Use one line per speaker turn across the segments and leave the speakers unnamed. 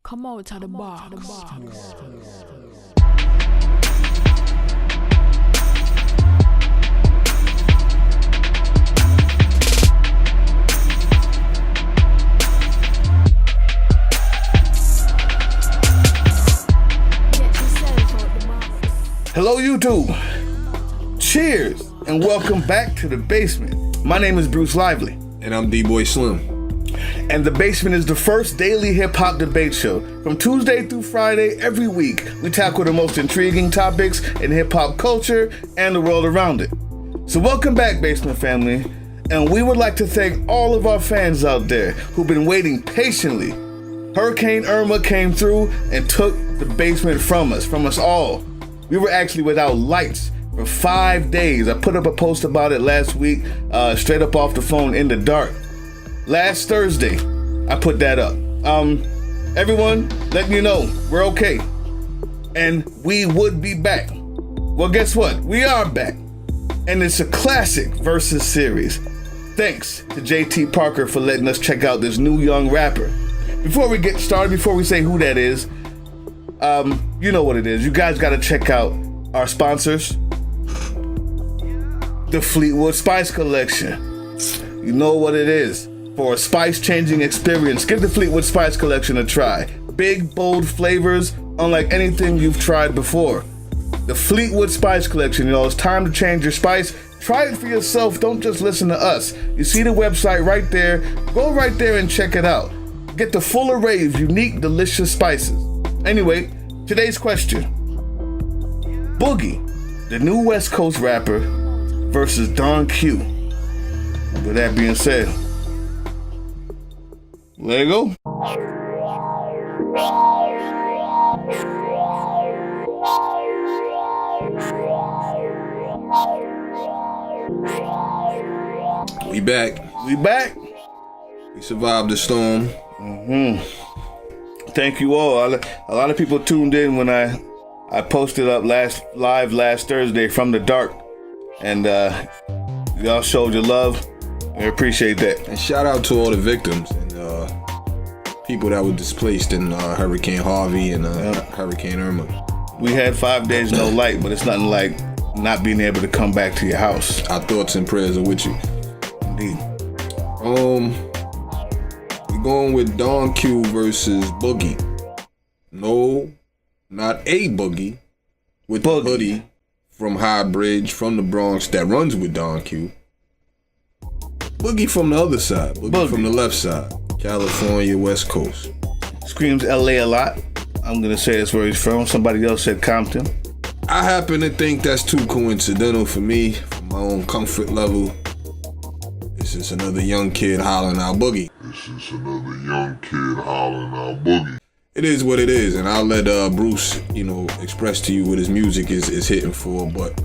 Come out of the box.
Hello YouTube, cheers and welcome back to The Basement. My name is Bruce Lively.
And I'm D-Boy Slim.
And The Basement is the first daily hip-hop debate show. From Tuesday through Friday, every week, we tackle the most intriguing topics in hip-hop culture and the world around it. So welcome back, Basement family. And we would like to thank all of our fans out there who've been waiting patiently. Hurricane Irma came through and took The Basement from us all. We were actually without lights for 5 days. I put up a post about it last week, straight up off the phone in the dark. Last Thursday, I put that up. Everyone, letting you know, we're okay. And we would be back. Well, guess what? We are back. And it's a classic versus series. Thanks to JT Parker for letting us check out this new young rapper. Before we get started, before we say who that is, you know what it is. You guys got to check out our sponsors, the Fleetwood Spice Collection. You know what it is. For a spice-changing experience, give the Fleetwood Spice Collection a try. Big, bold flavors, unlike anything you've tried before. The Fleetwood Spice Collection, it's time to change your spice. Try it for yourself. Don't just listen to us. You see the website right there. Go right there and check it out. Get the full array of unique, delicious spices. Anyway, today's question. Boogie, the new West Coast rapper, versus Don Q. With that being said, let it go.
We back. We survived the storm.
Thank you all. A lot of people tuned in when I posted up live last Thursday from the dark, and y'all showed your love. I appreciate that.
And shout out to all the victims and people that were displaced in Hurricane Harvey and Hurricane Irma.
We had 5 days no light, but it's nothing like not being able to come back to your house.
Our thoughts and prayers are with you.
Indeed.
We're going with Don Q versus Boogie. No, not a Boogie. With Boogie. The hoodie from High Bridge, from the Bronx, that runs with Don Q. Boogie from the other side. Boogie from the left side. California, West Coast.
Screams LA a lot. I'm going to say that's where he's from. Somebody else said Compton.
I happen to think that's too coincidental for me, for my own comfort level. This is another young kid hollering out Boogie. It is what it is, and I'll let Bruce, express to you what his music is hitting for. But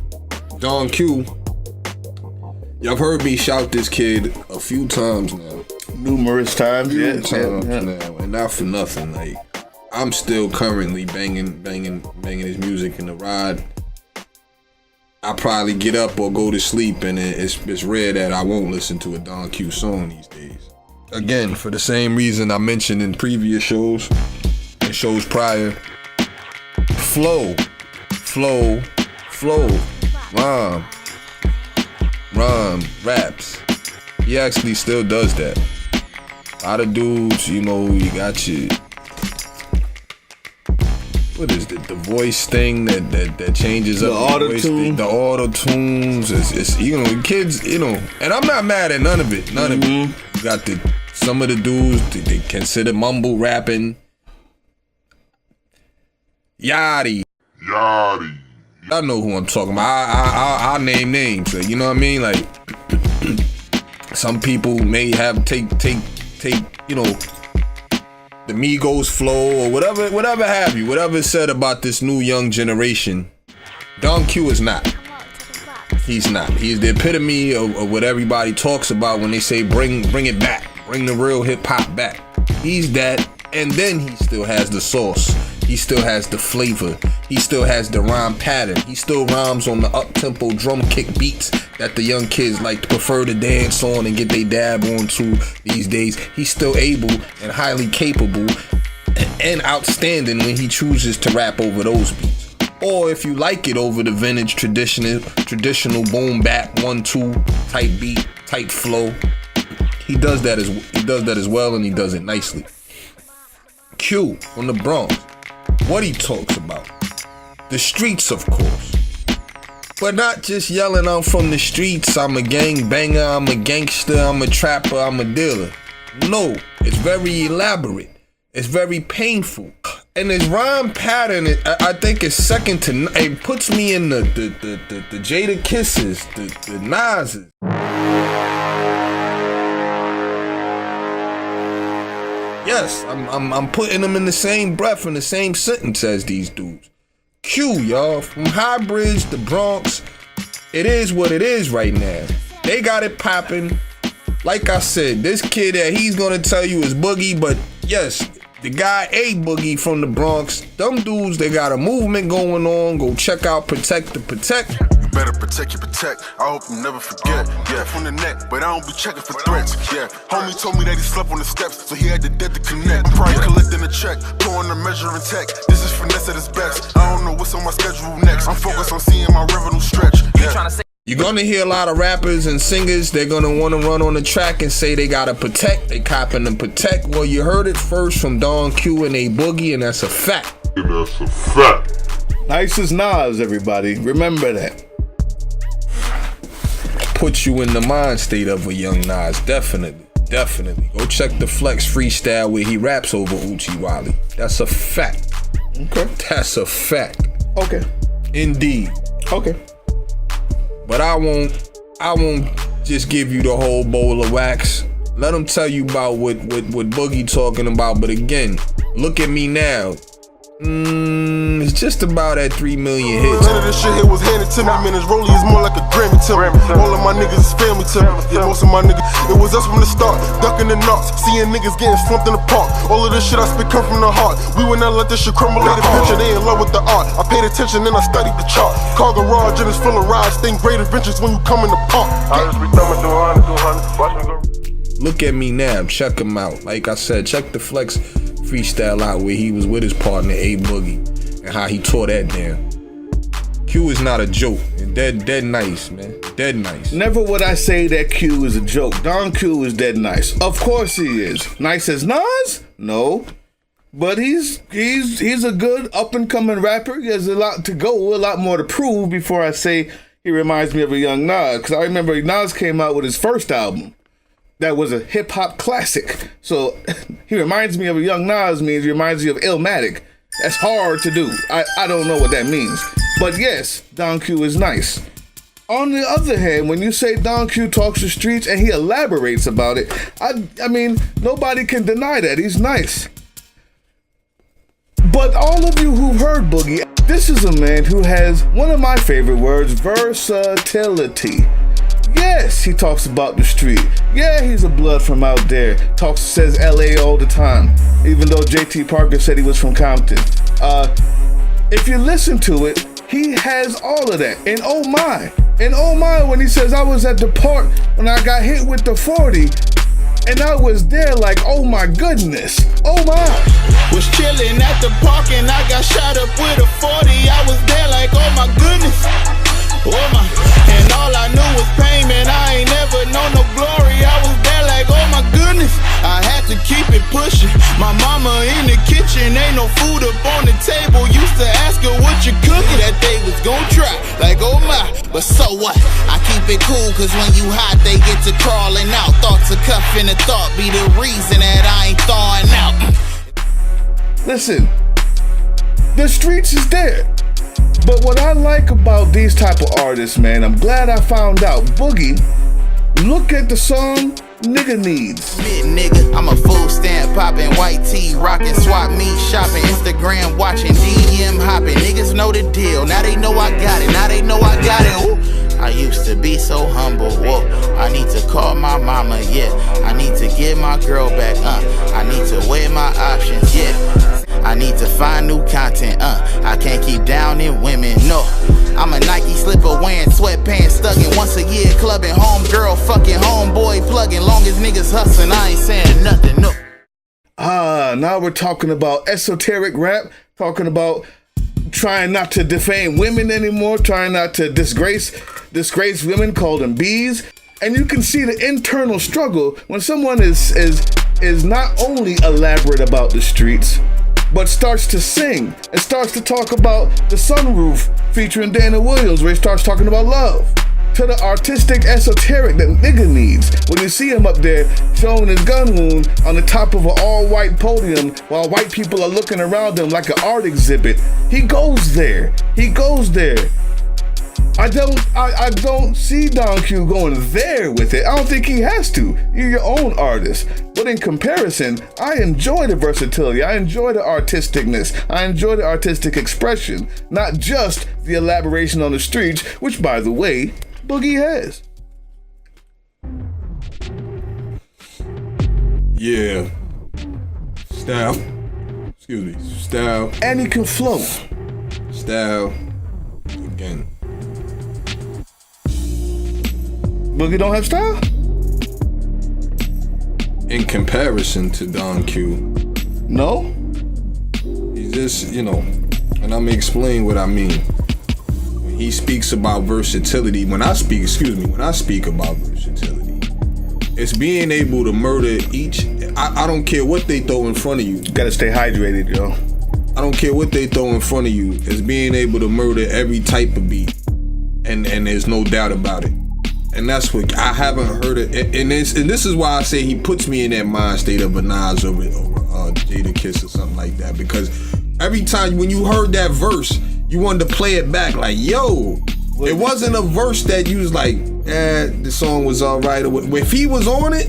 Don Q, y'all heard me shout this kid a few times now.
Numerous times,
yeah. Now, and not for nothing. Like, I'm still currently banging his music in the ride. I probably get up or go to sleep, and it's rare that I won't listen to a Don Q song these days. Again, for the same reason I mentioned in previous shows and shows prior. Flow, rhyme, raps. He actually still does that. A lot of dudes, you got your, what is it, the voice thing that changes up
the auto-tune.
The auto-tunes, it's kids, and I'm not mad at none of it. You got some of the dudes, they consider mumble rapping. Yachty. I know who I'm talking about. I'll name names. You know what I mean? Like, some people may have take the Migos flow or whatever have you. Whatever is said about this new young generation, Don Q is not. He's not. He's the epitome of what everybody talks about when they say bring it back. Bring the real hip hop back. He's that, and then he still has the sauce. He still has the flavor. He still has the rhyme pattern. He still rhymes on the up-tempo drum kick beats that the young kids like to prefer to dance on and get they dab on to these days. He's still able and highly capable and outstanding when he chooses to rap over those beats. Or if you like it over the vintage traditional boom bap 1-2 type beat, type flow. He does that as well, and he does it nicely. Q from the Bronx. What he talks about. The streets, of course. But not just yelling I'm from the streets, I'm a gang banger, I'm a gangster, I'm a trapper, I'm a dealer. No, it's very elaborate. It's very painful. And his rhyme pattern, I think, is second to none. It puts me in the Jada Kisses, the Nas's. Yes, I'm putting them in the same breath, in the same sentence as these dudes. Q, y'all, from High Bridge, the Bronx. It is what it is right now. They got it popping. Like I said, this kid that he's gonna tell you is Boogie, but yes, the guy A Boogie from the Bronx. Them dudes, they got a movement going on. Go check out Protect the Protect.
Better protect your protect. I hope you never forget. Yeah, from the net, but I don't be checking for threats. Yeah, homie told me that he slept on the steps, so he had the debt to connect. Probably collecting a check, pouring the measuring tech. This is finesse at its best. I don't know what's on my schedule next. I'm focused on seeing my revenue stretch. Yeah.
You're gonna hear a lot of rappers and singers. They're gonna want to run on the track and say they gotta protect. They copping to protect. Well, you heard it first from Don Q and A Boogie, and that's a fact.
Nice as Nas, everybody. Remember that.
Put you in the mind state of a young Nas, definitely. Go check the Flex freestyle where he raps over Uchi Wally. That's a fact.
Okay.
That's a fact.
Okay.
Indeed.
Okay.
But I won't just give you the whole bowl of wax. Let him tell you about what Boogie talking about. But again, look at me now. It's just about at 3 million hits.
None of this shit here was handed to me, man. This rollie is more like a Grammy to me. All of my niggas is family to me. Yeah, most of my niggas, it was us from the start. Ducking the knocks, seeing niggas getting slumped in the park. All of this shit I spit come from the heart. We would not let this shit crumble like a picture. They in love with the art. I paid attention and I studied the chart. Car garage and it's full of rides. Think great adventures when you come in the park. I just be thumbing through 100, watch me go.
Look at me now, check him out. Like I said, check the Flex freestyle out where he was with his partner A Boogie and how he tore that down. Q is not a joke. And dead nice, man. Dead nice.
Never would I say that Q is a joke. Don Q is dead nice. Of course he is. Nice as Nas? No. But he's a good up and coming rapper. He has a lot to go, a lot more to prove before I say he reminds me of a young Nas. Because I remember Nas came out with his first album. That was a hip-hop classic. So he reminds me of a young Nas means he reminds me of Illmatic. That's hard to do. I don't know what that means. But yes, Don Q is nice. On the other hand, when you say Don Q talks the streets and he elaborates about it, I mean, nobody can deny that. He's nice. But all of you who've heard Boogie, this is a man who has one of my favorite words, versatility. Yes, he talks about the street. Yeah, he's a blood from out there. Says LA all the time. Even though JT Parker said he was from Compton. If you listen to it, he has all of that. And oh my, when he says I was at the park when I got hit with the 40, and I was there like, oh my goodness, oh my.
Was chilling at the park and I got shot up with a 40. I was there like, oh my goodness. Oh my, and all I knew was pain, man. I ain't never known no glory. I was there like, oh my goodness. I had to keep it pushing. My mama in the kitchen, ain't no food up on the table. Used to ask her what you cooking. That they was gon' try, like oh my. But so what? I keep it cool, cause when you hot, they get to crawling out. Thoughts of cuffing a thought be the reason that I ain't thawing out.
Listen, the streets is there. But what I like about these type of artists, man, I'm glad I found out. Boogie, look at the song Nigga Needs.
Nigga, I'm a food stand popping, white tee rocking, swap meet shopping, Instagram watching, DM hopping. Niggas know the deal, now they know I got it, now they know I got it. Ooh. I used to be so humble, whoa. I need to call my mama, yeah. I need to get my girl back, I need to weigh my options, yeah. I need to find new content, I can't keep down in women, no. I'm a Nike slipper wearing sweatpants, stuck in once a year clubbing, home girl fucking homeboy plugging. Long as niggas hustling, I ain't saying nothing, no.
Now we're talking about esoteric rap, talking about trying not to defame women anymore, trying not to disgrace women, call them bees. And you can see the internal struggle when someone is not only elaborate about the streets, but starts to sing and starts to talk about the sunroof featuring Dana Williams, where he starts talking about love. To the artistic esoteric that nigga needs. When you see him up there showing his gun wound on the top of an all-white podium while white people are looking around him like an art exhibit, he goes there. He goes there. I don't see Don Q going there with it. I don't think he has to. You're your own artist. But in comparison, I enjoy the versatility. I enjoy the artisticness. I enjoy the artistic expression, not just the elaboration on the streets, which, by the way, Boogie has.
Yeah. Style. Excuse me. Style.
And he can flow.
Style. Again.
Boogie don't have style?
In comparison to Don Q.
No?
He's just, and I'm gonna explain what I mean. When he speaks about versatility, when I speak about versatility, it's being able to murder each. I don't care what they throw in front of you.
You gotta stay hydrated, yo.
I don't care what they throw in front of you. It's being able to murder every type of beat. And there's no doubt about it. And that's what I haven't heard it. And this is why I say he puts me in that mind state of a Nas over Jada Kiss or something like that. Because every time when you heard that verse, you wanted to play it back like, yo, it wasn't a verse that you was like, the song was all right. If he was on it,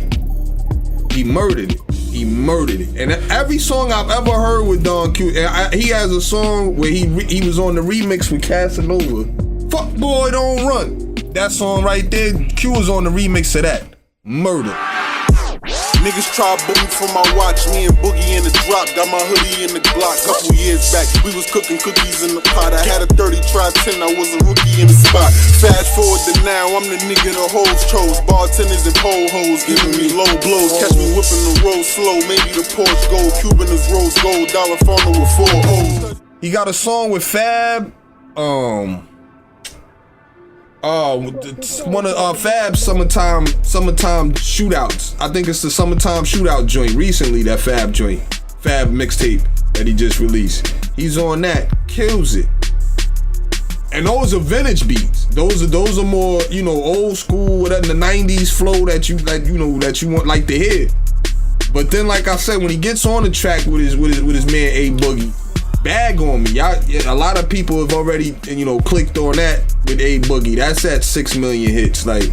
he murdered it. He murdered it. And every song I've ever heard with Don Q, he has a song where he was on the remix with Casanova. Fuck Boy Don't Run. That song right there, Q was on the remix of that. Murder.
Niggas try boogie for my watch, me and Boogie in the drop. Got my hoodie in the Glock. Couple years back, we was cooking cookies in the pot. I had a 30 try 10, I was a rookie in the spot. Fast forward to now, I'm the nigga the hoes chose. Bartenders and pole hoes giving me low blows. Catch me whipping the road slow, maybe the Porsche gold. Cuban is rose gold, dollar funnel with 4 O's.
He got a song with Fab, one of Fab's summertime shootouts. I think it's the summertime shootout joint recently, that Fab mixtape that he just released. He's on that, kills it. And those are vintage beats. Those are more, old school, whatever, the 90s flow that you like, that you want like to hear. But then, like I said, when he gets on the track with his man A Boogie, bag on me. A lot of people have already, clicked on that with A Boogie. That's at 6 million hits. Like,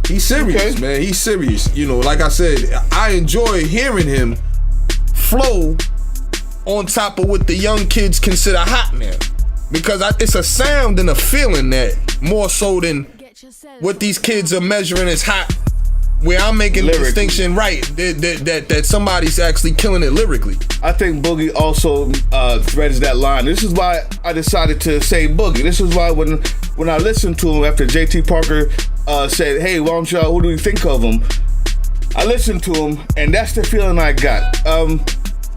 he's serious, okay. Man. He's serious. Like I said, I enjoy hearing him flow on top of what the young kids consider hot now. Because it's a sound and a feeling that more so than what these kids are measuring as hot. Where I'm making the distinction right, that somebody's actually killing it lyrically.
I think Boogie also threads that line. This is why I decided to say Boogie. This is why when I listened to him after JT Parker said, hey, why don't y'all, who do you think of him? I listened to him, and that's the feeling I got.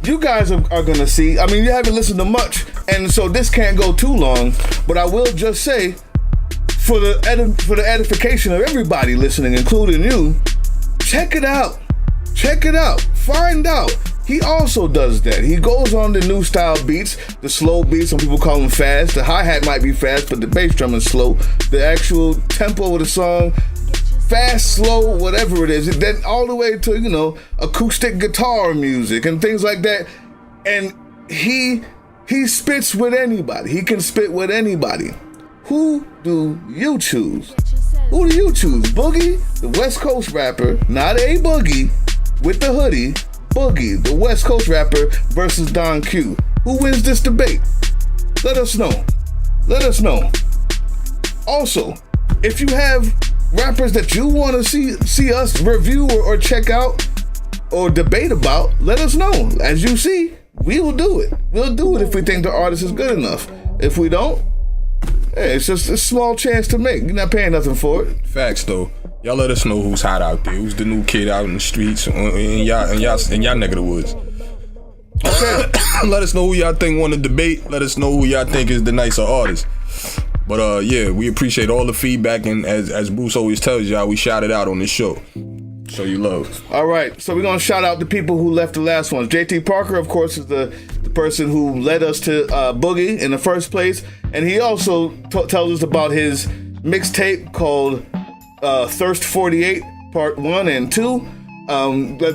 You guys are gonna see. I mean, you haven't listened to much, and so this can't go too long, but I will just say, for the edification of everybody listening, including you, check it out. Check it out. Find out. He also does that. He goes on the new style beats, the slow beats. Some people call them fast. The hi-hat might be fast, but the bass drum is slow. The actual tempo of the song, fast, slow, whatever it is. And then all the way to, acoustic guitar music and things like that. And he spits with anybody. He can spit with anybody. Who do you choose? Who do you choose? Boogie, the West Coast rapper, not A Boogie, with the hoodie. Boogie, the West Coast rapper, versus Don Q. Who wins this debate? Let us know. Let us know. Also, if you have rappers that you want to see us review or check out or debate about, let us know. As you see, we will do it. We'll do it if we think the artist is good enough. If we don't, hey, it's just a small chance to make. You're not paying nothing for it.
Facts, though. Y'all let us know who's hot out there. Who's the new kid out in the streets in y'all neck of the woods.
Okay.
Let us know who y'all think won the debate. Let us know who y'all think is the nicer artist. But yeah, we appreciate all the feedback, and as Bruce always tells y'all, we shout it out on this show. Show you love.
All right, so we're gonna shout out the people who left the last ones. JT Parker, of course, is the person who led us to Boogie in the first place, and he also tells us about his mixtape called Thirst 48 Part 1 and 2,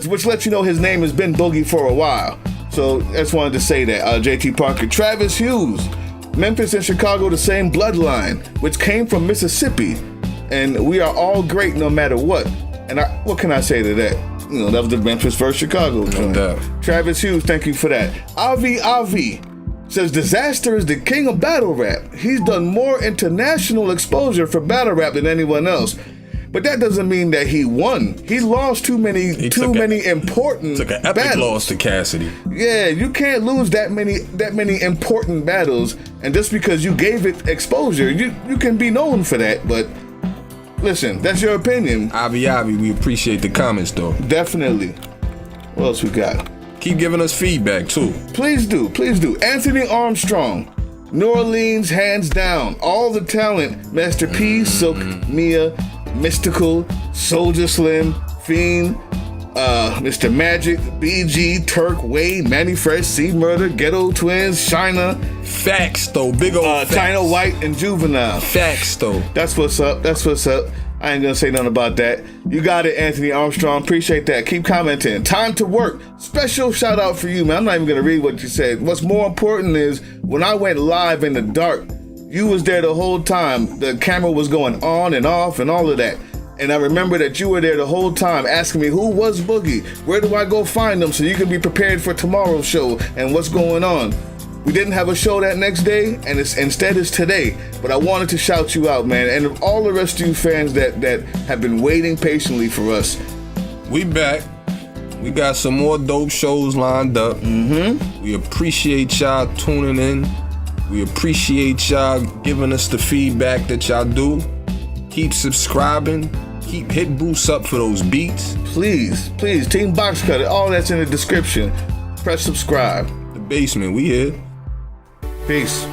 which lets you know his name has been Boogie for a while. So I just wanted to say that. JT Parker. Travis Hughes, Memphis and Chicago, the same bloodline, which came from Mississippi, and we are all great no matter what. And what can I say to that? You know, that was the Memphis versus Chicago joint.
doubt.
Travis Hughes, thank you for that. Avi says Disaster is the king of battle rap. He's done more international exposure for battle rap than anyone else. But that doesn't mean that he won. He lost too many important
took an epic
battles.
loss to Cassidy.
Yeah, you can't lose that many important battles, and just because you gave it exposure, you can be known for that, but listen, that's your opinion.
Avi, we appreciate the comments though.
Definitely. What else we got?
Keep giving us feedback too.
Please do. Anthony Armstrong, New Orleans, hands down. All the talent. Master P, Silk, Mia, Mystical, Soulja Slim, Fiend, Mr. Magic, BG, Turk, Wade, Manny Fresh, C Murder, Ghetto Twins, Shina.
Facts though, big old facts.
China White and Juvenile.
Facts though.
That's what's up. I ain't gonna say nothing about that. You got it, Anthony Armstrong. Appreciate that. Keep commenting. Time to work. Special shout out for you, man. I'm not even gonna read what you said. What's more important is when I went live in the dark, you was there the whole time. The camera was going on and off and all of that. And I remember that you were there the whole time asking me, who was Boogie? Where do I go find them so you can be prepared for tomorrow's show and what's going on? We didn't have a show that next day, and instead it's today. But I wanted to shout you out, man. And all the rest of you fans that have been waiting patiently for us.
We back. We got some more dope shows lined up.
Mm-hmm.
We appreciate y'all tuning in. We appreciate y'all giving us the feedback that y'all do. Keep subscribing. Keep hit Bruce up for those beats.
Please, Team Box Cutter, all that's in the description. Press subscribe.
The basement, we here.
Peace.